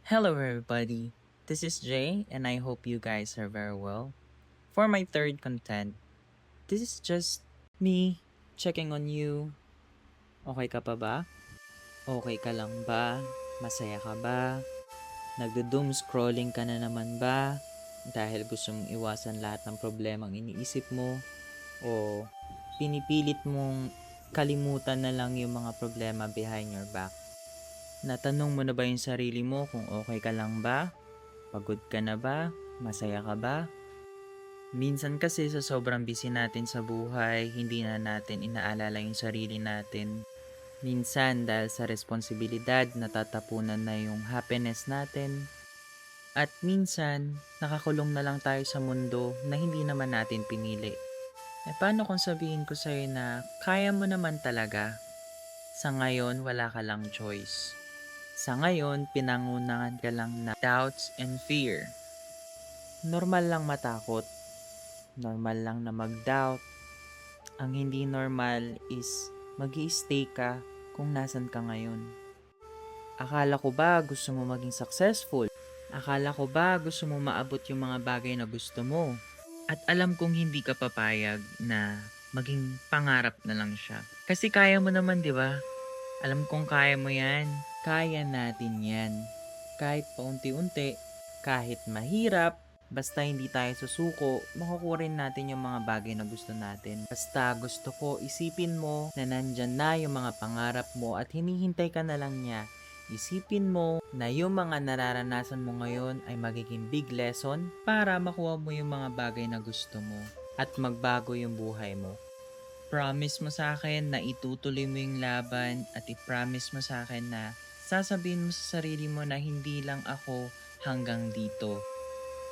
Hello, everybody. This is Jay, and I hope you guys are very well. For my third content, this is just me checking on you. Okay ka pa ba? Okay ka lang ba? Masaya ka ba? Nagdo-doom scrolling ka na naman ba? Dahil gusto mong iwasan lahat ng problemang iniisip mo? O pinipilit mong kalimutan na lang yung mga problema behind your back? Natanong mo na ba yung sarili mo kung okay ka lang ba? Pagod ka na ba? Masaya ka ba? Minsan kasi sa sobrang busy natin sa buhay, hindi na natin inaalala yung sarili natin. Minsan dahil sa responsibilidad, natatapunan na yung happiness natin. At minsan, nakakulong na lang tayo sa mundo na hindi naman natin pinili. Paano kung sabihin ko sa'yo na kaya mo naman talaga? Sa ngayon, wala ka lang choice. Sa ngayon, pinangunahan ka lang na doubts and fear. Normal lang matakot. Normal lang na mag-doubt. Ang hindi normal is mag-i-stay ka kung nasan ka ngayon. Akala ko ba gusto mo maging successful? Akala ko ba gusto mo maabot yung mga bagay na gusto mo? At alam kong hindi ka papayag na maging pangarap na lang siya. Kasi kaya mo naman, di ba? Alam kong kaya mo yan. Kaya natin yan. Kahit paunti-unti, kahit mahirap, basta hindi tayo susuko, makukuha rin natin yung mga bagay na gusto natin. Basta gusto ko isipin mo na nandyan na yung mga pangarap mo at hinihintay ka na lang niya. Isipin mo na yung mga nararanasan mo ngayon ay magiging big lesson para makuha mo yung mga bagay na gusto mo at magbago yung buhay mo. Promise mo sa akin na itutuloy mo yung laban at i-promise mo sa akin na sasabihin mo sa sarili mo na hindi lang ako hanggang dito.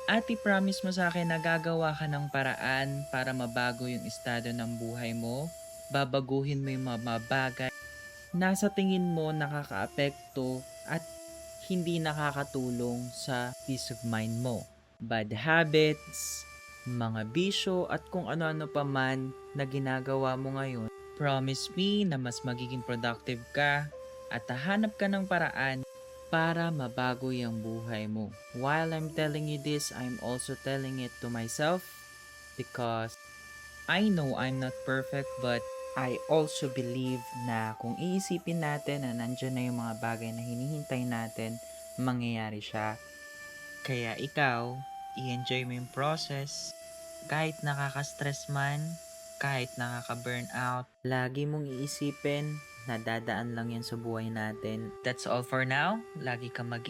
At i-promise mo sa akin na gagawa ka ng paraan para mabago yung estado ng buhay mo, babaguhin mo yung mga bagay na sa tingin mo nakakaapekto at hindi nakakatulong sa peace of mind mo. Bad habits, mga bisyo at kung ano-ano pa man na ginagawa mo ngayon. Promise me na mas magiging productive ka at hahanap ka ng paraan para mabago yung buhay mo. While I'm telling you this, I'm also telling it to myself because I know I'm not perfect but I also believe na kung iisipin natin na nandyan na yung mga bagay na hinihintay natin, mangyayari siya. Kaya ikaw, i-enjoy mo yung process. Kahit nakaka-stress man, kahit nakaka-burnout, lagi mong iisipin na dadaan lang yan sa buhay natin. That's all for now. Lagi kang mag